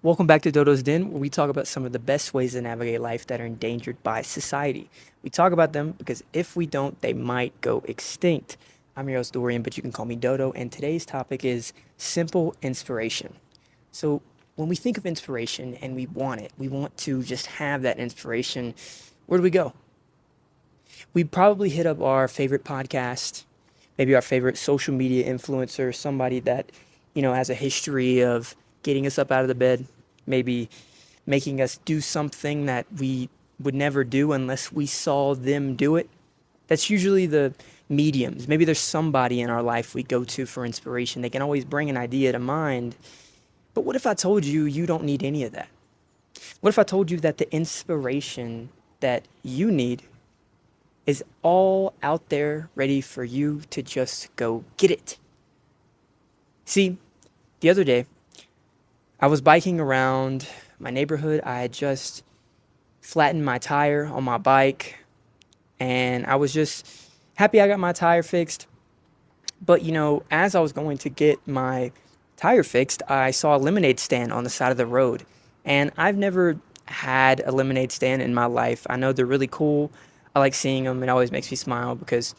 Welcome back to Dodo's Den, where we talk about some of the best ways to navigate life that are endangered by society. We talk about them because if we don't, they might go extinct. I'm your host, Dorian, but you can call me Dodo, and today's topic is simple inspiration. So, when we think of inspiration and we want it, we want to just have that inspiration, where do we go? We probably hit up our favorite podcast, maybe our favorite social media influencer, somebody that, has a history of getting us up out of the bed, maybe making us do something that we would never do unless we saw them do it. That's usually the mediums. Maybe there's somebody in our life we go to for inspiration. They can always bring an idea to mind. But what if I told you you don't need any of that? What if I told you that the inspiration that you need is all out there ready for you to just go get it? See, the other day, I was biking around my neighborhood. I had just flattened my tire on my bike, and I was just happy I got my tire fixed. But, as I was going to get my tire fixed, I saw a lemonade stand on the side of the road. And I've never had a lemonade stand in my life. I know they're really cool. I like seeing them. It always makes me smile because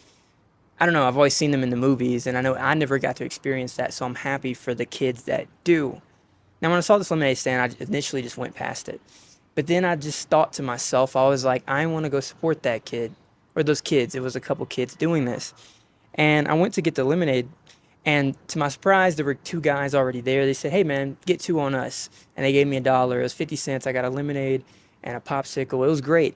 I don't know, I've always seen them in the movies, and I know I never got to experience that, so I'm happy for the kids that do. Now, when I saw this lemonade stand, I initially just went past it. But then I just thought to myself, I was like, I want to go support that kid, or those kids. It was a couple kids doing this. And I went to get the lemonade, and to my surprise, there were two guys already there. They said, hey, man, get two on us. And they gave me $1. It was 50 cents. I got a lemonade and a popsicle. It was great.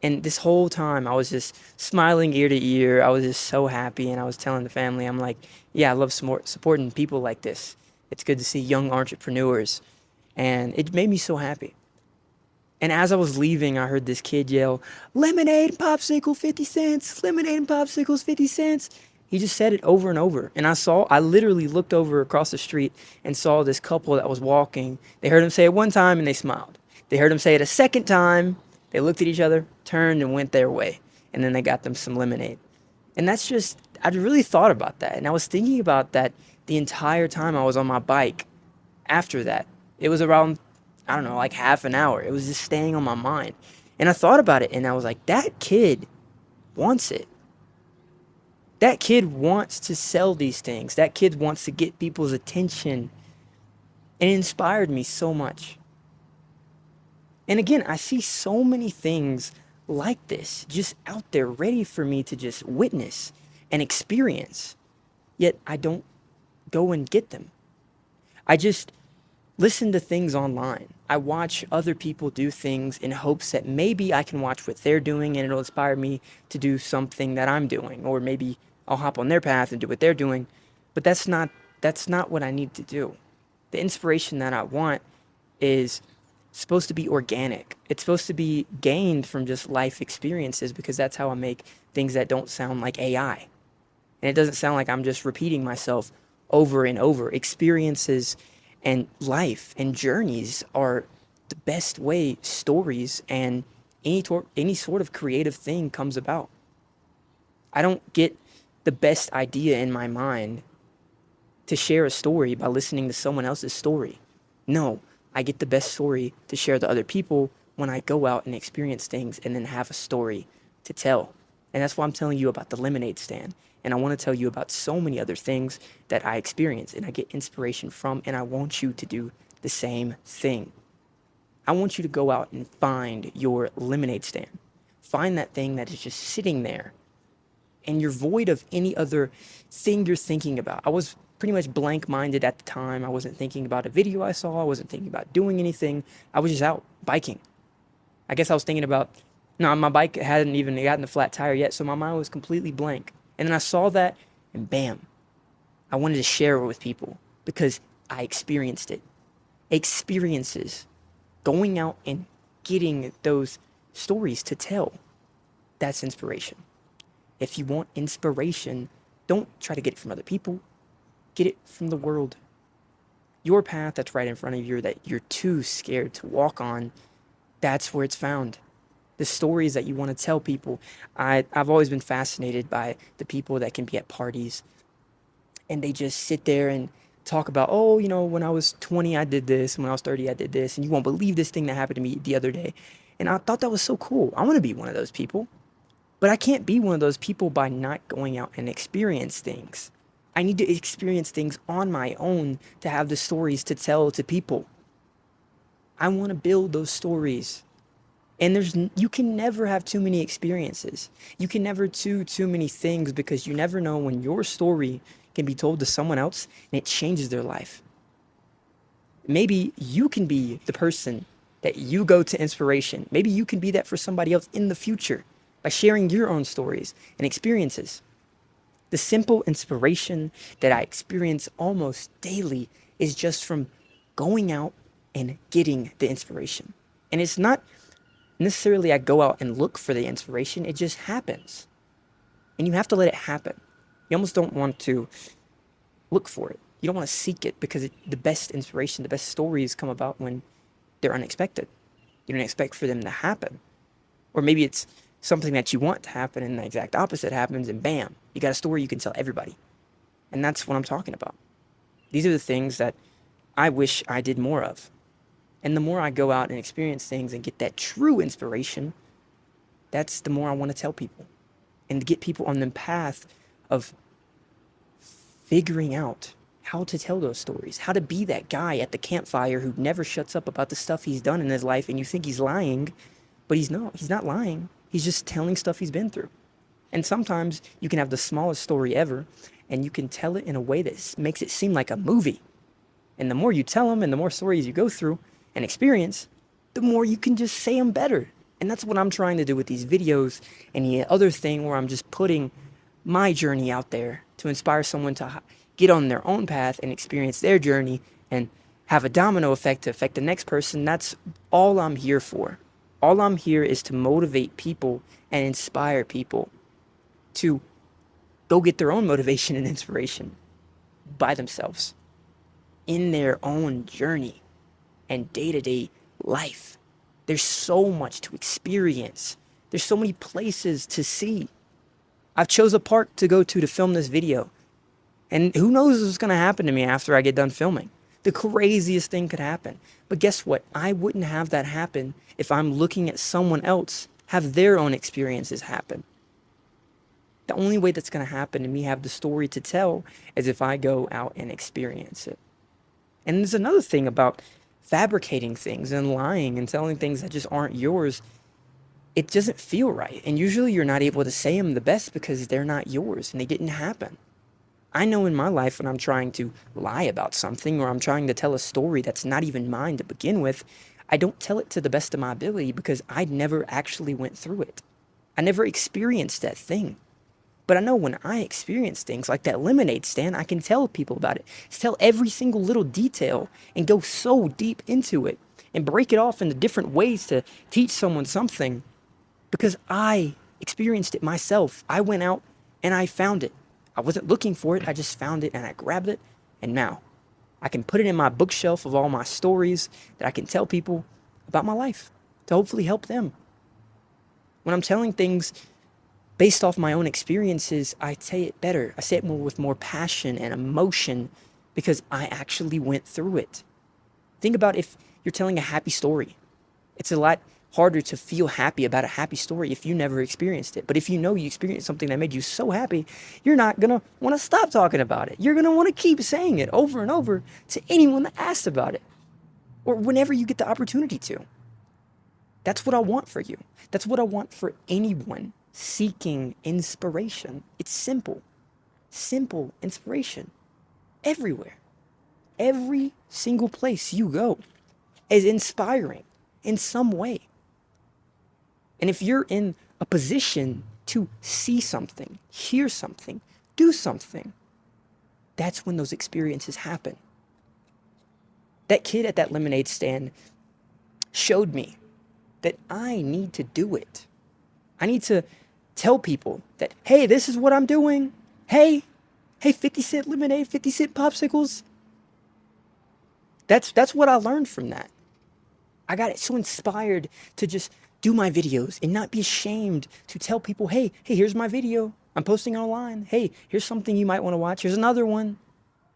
And this whole time, I was just smiling ear to ear. I was just so happy. And I was telling the family, I'm like, yeah, I love supporting people like this. It's good to see young entrepreneurs. And it made me so happy. And as I was leaving, I heard this kid yell, lemonade and popsicle, 50 cents. Lemonade and popsicles, 50 cents. He just said it over and over. And I literally looked over across the street and saw this couple that was walking. They heard him say it one time and they smiled. They heard him say it a second time. They looked at each other, turned and went their way. And then they got them some lemonade. And that's just, I really thought about that. And I was thinking about that the entire time I was on my bike after that. It was around, I don't know, like half an hour. It was just staying on my mind. And I thought about it and I was like, that kid wants it. That kid wants to sell these things. That kid wants to get people's attention. And it inspired me so much. And again, I see so many things like this just out there ready for me to just witness and experience. Yet I don't go and get them. I just listen to things online. I watch other people do things in hopes that maybe I can watch what they're doing and it'll inspire me to do something that I'm doing. Or maybe I'll hop on their path and do what they're doing. But that's not what I need to do. The inspiration that I want is supposed to be organic. It's supposed to be gained from just life experiences because that's how I make things that don't sound like AI. And it doesn't sound like I'm just repeating myself over and over. Experiences and life and journeys are the best way stories and any sort of creative thing comes about. I don't get the best idea in my mind to share a story by listening to someone else's story. No, I get the best story to share to other people when I go out and experience things and then have a story to tell. And that's why I'm telling you about the lemonade stand. And I want to tell you about so many other things that I experience and I get inspiration from, and I want you to do the same thing. I want you to go out and find your lemonade stand. Find that thing that is just sitting there and you're void of any other thing you're thinking about. I was pretty much blank minded at the time. I wasn't thinking about a video I saw. I wasn't thinking about doing anything. I was just out biking. I guess I was thinking about, no, my bike hadn't even gotten a flat tire yet, so my mind was completely blank. And then I saw that, and bam, I wanted to share it with people because I experienced it. Experiences, going out and getting those stories to tell, that's inspiration. If you want inspiration, don't try to get it from other people. Get it from the world. Your path that's right in front of you that you're too scared to walk on, that's where it's found. The stories that you want to tell people. I've always been fascinated by the people that can be at parties and they just sit there and talk about, oh, when I was 20, I did this, and when I was 30, I did this, and you won't believe this thing that happened to me the other day. And I thought that was so cool. I want to be one of those people. But I can't be one of those people by not going out and experience things. I need to experience things on my own to have the stories to tell to people. I want to build those stories. And you can never have too many experiences. You can never do too many things because you never know when your story can be told to someone else and it changes their life. Maybe you can be the person that you go to inspiration. Maybe you can be that for somebody else in the future by sharing your own stories and experiences. The simple inspiration that I experience almost daily is just from going out and getting the inspiration. And it's not necessarily I go out and look for the inspiration, it just happens. And you have to let it happen. You almost don't want to look for it. You don't want to seek it because the best inspiration, the best stories come about when they're unexpected. You don't expect for them to happen. Or maybe it's something that you want to happen and the exact opposite happens and bam, you got a story you can tell everybody. And that's what I'm talking about. These are the things that I wish I did more of. And the more I go out and experience things and get that true inspiration, that's the more I want to tell people and to get people on the path of figuring out how to tell those stories, how to be that guy at the campfire who never shuts up about the stuff he's done in his life and you think he's lying, but he's not lying. He's just telling stuff he's been through. And sometimes you can have the smallest story ever and you can tell it in a way that makes it seem like a movie. And the more you tell them and the more stories you go through and experience, the more you can just say them better. And that's what I'm trying to do with these videos and the other thing where I'm just putting my journey out there to inspire someone to get on their own path and experience their journey and have a domino effect to affect the next person. That's all I'm here for. All I'm here is to motivate people and inspire people to go get their own motivation and inspiration by themselves in their own journey and day-to-day life. There's so much to experience. There's so many places to see. I've chose a park to go to film this video. And who knows what's going to happen to me after I get done filming. The craziest thing could happen. But guess what? I wouldn't have that happen if I'm looking at someone else have their own experiences happen. The only way that's going to happen and me have the story to tell is if I go out and experience it. And there's another thing about fabricating things and lying and telling things that just aren't yours. It doesn't feel right. And usually you're not able to say them the best because they're not yours and they didn't happen. I know in my life when I'm trying to lie about something or I'm trying to tell a story that's not even mine to begin with, I don't tell it to the best of my ability because I never actually went through it. I never experienced that thing. But I know when I experience things like that lemonade stand, I can tell people about it. Tell every single little detail and go so deep into it and break it off into different ways to teach someone something because I experienced it myself. I went out and I found it. I wasn't looking for it. I just found it and I grabbed it. And now I can put it in my bookshelf of all my stories that I can tell people about my life to hopefully help them. When I'm telling things based off my own experiences, I say it better. I say it more with more passion and emotion because I actually went through it. Think about if you're telling a happy story. It's a lot harder to feel happy about a happy story if you never experienced it. But if you know you experienced something that made you so happy, you're not going to want to stop talking about it. You're going to want to keep saying it over and over to anyone that asks about it or whenever you get the opportunity to. That's what I want for you. That's what I want for anyone seeking inspiration. It's simple. Simple inspiration. Everywhere. Every single place you go is inspiring in some way. And if you're in a position to see something, hear something, do something, that's when those experiences happen. That kid at that lemonade stand showed me that I need to do it. I need to tell people that, hey, this is what I'm doing. Hey, 50-cent lemonade, 50-cent popsicles. That's what I learned from that. I got so inspired to just do my videos and not be ashamed to tell people, hey, here's my video. I'm posting online. Hey, here's something you might want to watch. Here's another one.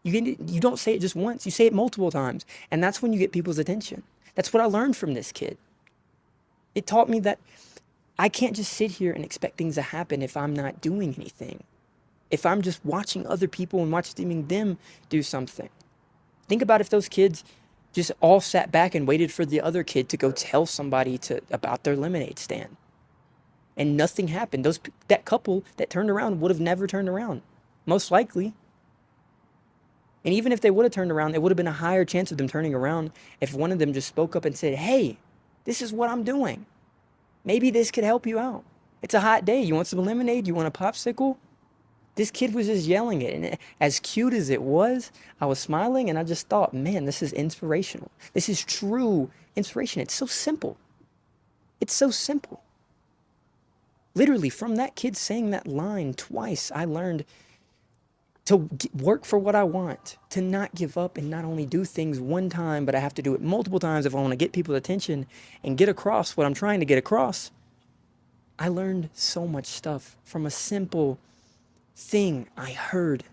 You don't say it just once, you say it multiple times. And that's when you get people's attention. That's what I learned from this kid. It taught me that I can't just sit here and expect things to happen if I'm not doing anything. If I'm just watching other people and watching them do something. Think about if those kids just all sat back and waited for the other kid to go tell somebody about their lemonade stand. And nothing happened. That couple that turned around would have never turned around, most likely. And even if they would have turned around, it would have been a higher chance of them turning around if one of them just spoke up and said, hey, this is what I'm doing. Maybe this could help you out. It's a hot day. You want some lemonade? You want a popsicle? This kid was just yelling it. And as cute as it was, I was smiling and I just thought, man, this is inspirational. This is true inspiration. It's so simple. It's so simple. Literally, from that kid saying that line twice, I learned to work for what I want, to not give up and not only do things one time, but I have to do it multiple times if I want to get people's attention and get across what I'm trying to get across. I learned so much stuff from a simple thing I heard.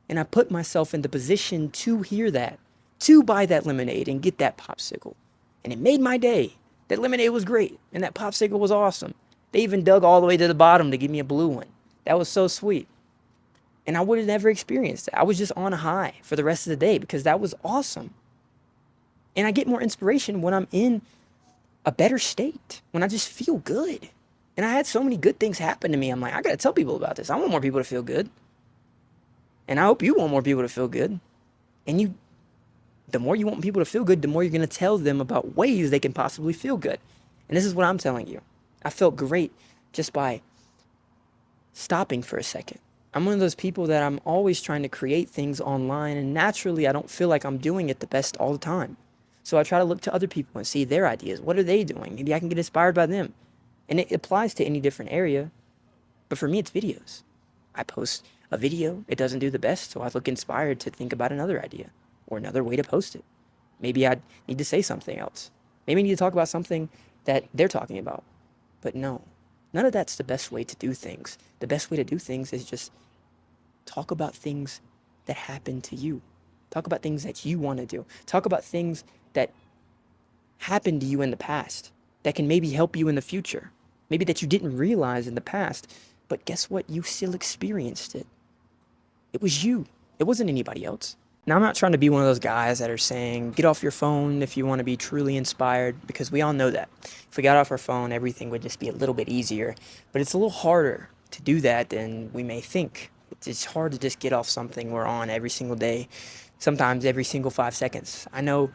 And I put myself in the position to hear that, to buy that lemonade and get that popsicle. And it made my day. That lemonade was great, and that popsicle was awesome. They even dug all the way to the bottom to give me a blue one. That was so sweet. And I would have never experienced it. I was just on a high for the rest of the day because that was awesome. And I get more inspiration when I'm in a better state, when I just feel good. And I had so many good things happen to me. I'm like, I got to tell people about this. I want more people to feel good. And I hope you want more people to feel good. And the more you want people to feel good, the more you're going to tell them about ways they can possibly feel good. And this is what I'm telling you. I felt great just by stopping for a second. I'm one of those people that I'm always trying to create things online, and naturally I don't feel like I'm doing it the best all the time. So I try to look to other people and see their ideas. What are they doing? Maybe I can get inspired by them. And it applies to any different area. But for me, it's videos. I post a video, it doesn't do the best, so I look inspired to think about another idea or another way to post it. Maybe I need to say something else. Maybe I need to talk about something that they're talking about. But no, none of that's the best way to do things. The best way to do things is just talk about things that happen to you. Talk about things that you want to do. Talk about things that happened to you in the past that can maybe help you in the future. Maybe that you didn't realize in the past, but guess what? You still experienced it. It was you. It wasn't anybody else. Now, I'm not trying to be one of those guys that are saying, get off your phone if you want to be truly inspired, because we all know that. If we got off our phone, everything would just be a little bit easier. But it's a little harder to do that than we may think. It's hard to just get off something we're on every single day, sometimes every single 5 seconds. I know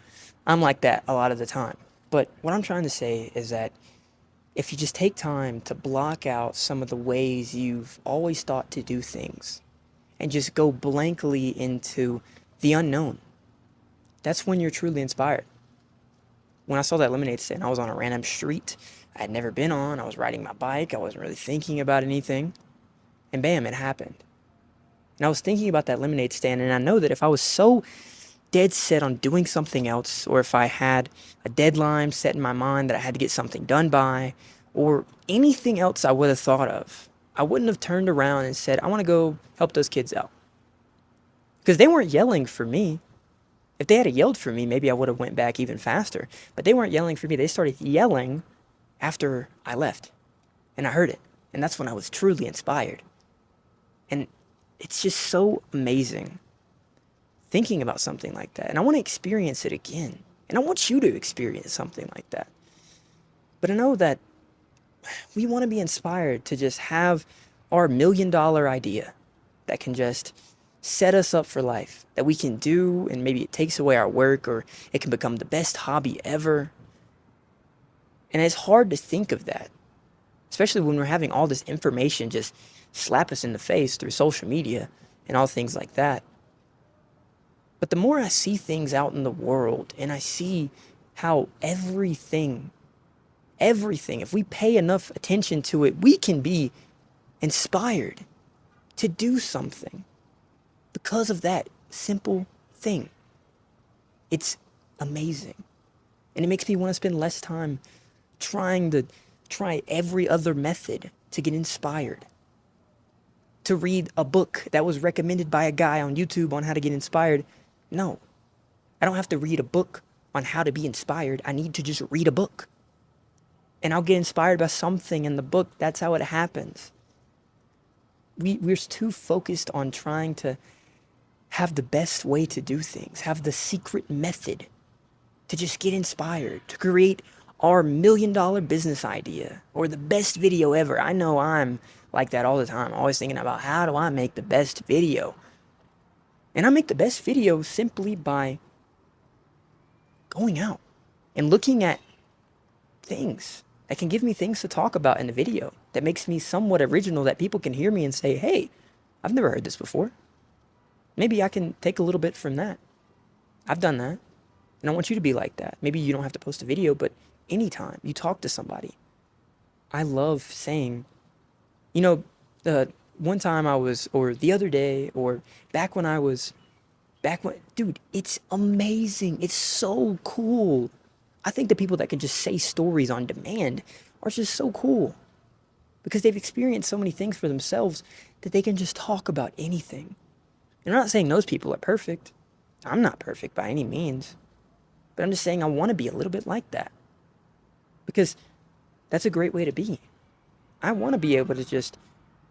I'm like that a lot of the time. But what I'm trying to say is that if you just take time to block out some of the ways you've always thought to do things and just go blankly into the unknown, that's when you're truly inspired. When I saw that lemonade stand, I was on a random street I had never been on. I was riding my bike. I wasn't really thinking about anything. And bam, it happened. And I was thinking about that lemonade stand, and I know that if I was so dead set on doing something else, or if I had a deadline set in my mind that I had to get something done by, or anything else I would have thought of, I wouldn't have turned around and said, I want to go help those kids out. Because they weren't yelling for me. If they had yelled for me, maybe I would have went back even faster. But they weren't yelling for me. They started yelling after I left. And I heard it. And that's when I was truly inspired. And it's just so amazing thinking about something like that. And I want to experience it again. And I want you to experience something like that. But I know that we want to be inspired to just have our $1 million idea that can just set us up for life, that we can do, and maybe it takes away our work, or it can become the best hobby ever. And it's hard to think of that, especially when we're having all this information just slap us in the face through social media and all things like that. But the more I see things out in the world, and I see how everything, if we pay enough attention to it, we can be inspired to do something because of that simple thing. It's amazing. And it makes me want to spend less time trying every other method to get inspired. to read a book that was recommended by a guy on YouTube on how to get inspired. No, I don't have to read a book on how to be inspired. I need to just read a book. And I'll get inspired by something in the book. That's how it happens. We're too focused on trying to have the best way to do things, have the secret method to just get inspired, to create our $1,000,000 business idea or the best video ever. I know I'm like that all the time, always thinking about how do I make the best video? And I make the best video simply by going out and looking at things that can give me things to talk about in the video that makes me somewhat original, that people can hear me and say, hey, I've never heard this before. Maybe I can take a little bit from that. I've done that. And I want you to be like that. Maybe you don't have to post a video, but anytime you talk to somebody, I love saying, the one time or the other day, or dude, it's amazing. It's so cool. I think the people that can just say stories on demand are just so cool because they've experienced so many things for themselves that they can just talk about anything. And I'm not saying those people are perfect. I'm not perfect by any means. But I'm just saying I want to be a little bit like that. Because that's a great way to be. I want to be able to just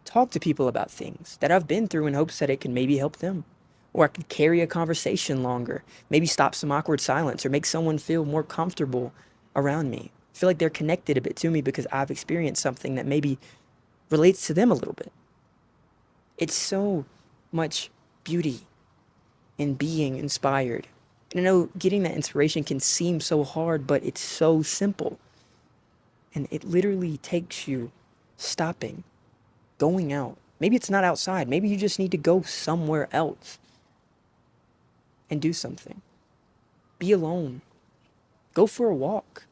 talk to people about things that I've been through in hopes that it can maybe help them. Or I could carry a conversation longer. Maybe stop some awkward silence or make someone feel more comfortable around me. Feel like they're connected a bit to me because I've experienced something that maybe relates to them a little bit. It's so much beauty in being inspired. And I know getting that inspiration can seem so hard, but it's so simple. And it literally takes you stopping, going out. Maybe it's not outside. Maybe you just need to go somewhere else and do something. Be alone. Go for a walk.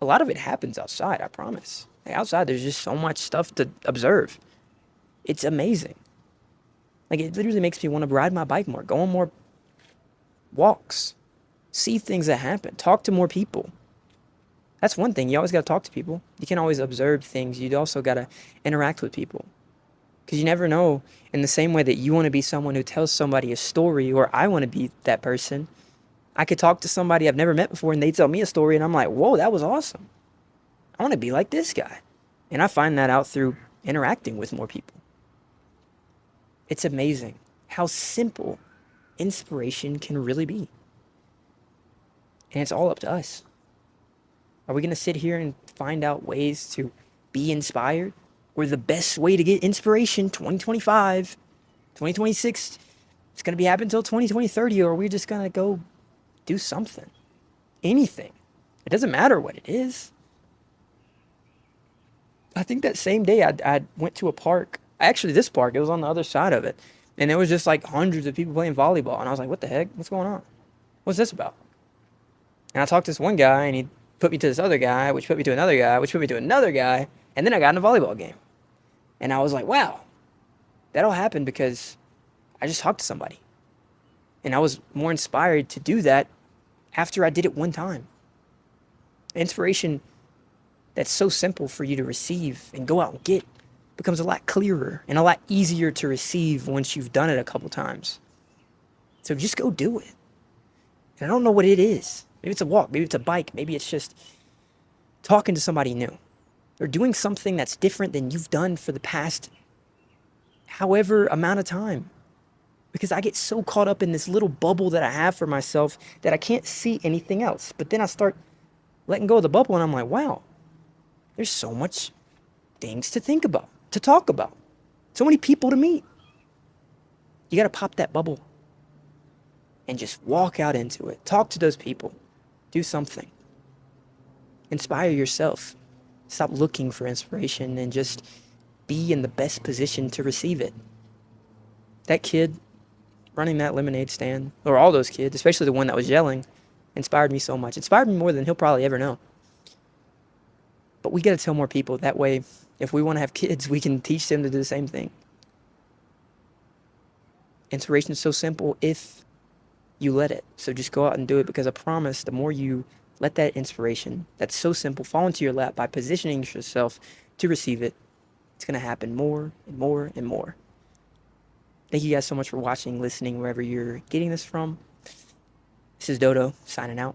A lot of it happens outside, I promise. Like outside, there's just so much stuff to observe. It's amazing. Like it literally makes me want to ride my bike more, go on more walks, see things that happen, talk to more people. That's one thing. You always got to talk to people. You can't always observe things. You also got to interact with people. Because you never know, in the same way that you want to be someone who tells somebody a story, or I want to be that person, I could talk to somebody I've never met before and they tell me a story and I'm like, whoa, that was awesome. I want to be like this guy. And I find that out through interacting with more people. It's amazing how simple inspiration can really be. And it's all up to us. Are we going to sit here and find out ways to be inspired? Or the best way to get inspiration, 2025, 2026, it's going to be happening until 2030, or are we just going to go do something? Anything. It doesn't matter what it is. I think that same day I went to a park. Actually, this park, it was on the other side of it. And there was just like hundreds of people playing volleyball. And I was like, what the heck? What's going on? What's this about? And I talked to this one guy, and he put me to this other guy, which put me to another guy, which put me to another guy. And then I got in a volleyball game. And I was like, wow, that all happened because I just talked to somebody. And I was more inspired to do that after I did it one time. Inspiration that's so simple for you to receive and go out and get becomes a lot clearer and a lot easier to receive once you've done it a couple times. So just go do it. And I don't know what it is. Maybe it's a walk, maybe it's a bike, maybe it's just talking to somebody new. Or doing something that's different than you've done for the past however amount of time. Because I get so caught up in this little bubble that I have for myself that I can't see anything else. But then I start letting go of the bubble and I'm like, wow, there's so much things to think about, to talk about. So many people to meet. You got to pop that bubble and just walk out into it. Talk to those people. Do something. Inspire yourself. Stop looking for inspiration and just be in the best position to receive it. That kid running that lemonade stand, or all those kids, especially the one that was yelling, inspired me so much. Inspired me more than he'll probably ever know. But we got to tell more people. That way, if we want to have kids, we can teach them to do the same thing. Inspiration is so simple if you let it. So just go out and do it, because I promise the more you let that inspiration that's so simple fall into your lap by positioning yourself to receive it, it's going to happen more and more and more. Thank you guys so much for watching, listening, wherever you're getting this from. This is Dodo signing out.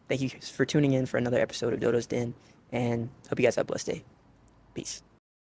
Thank you for tuning in for another episode of Dodo's Den, and hope you guys have a blessed day. Peace.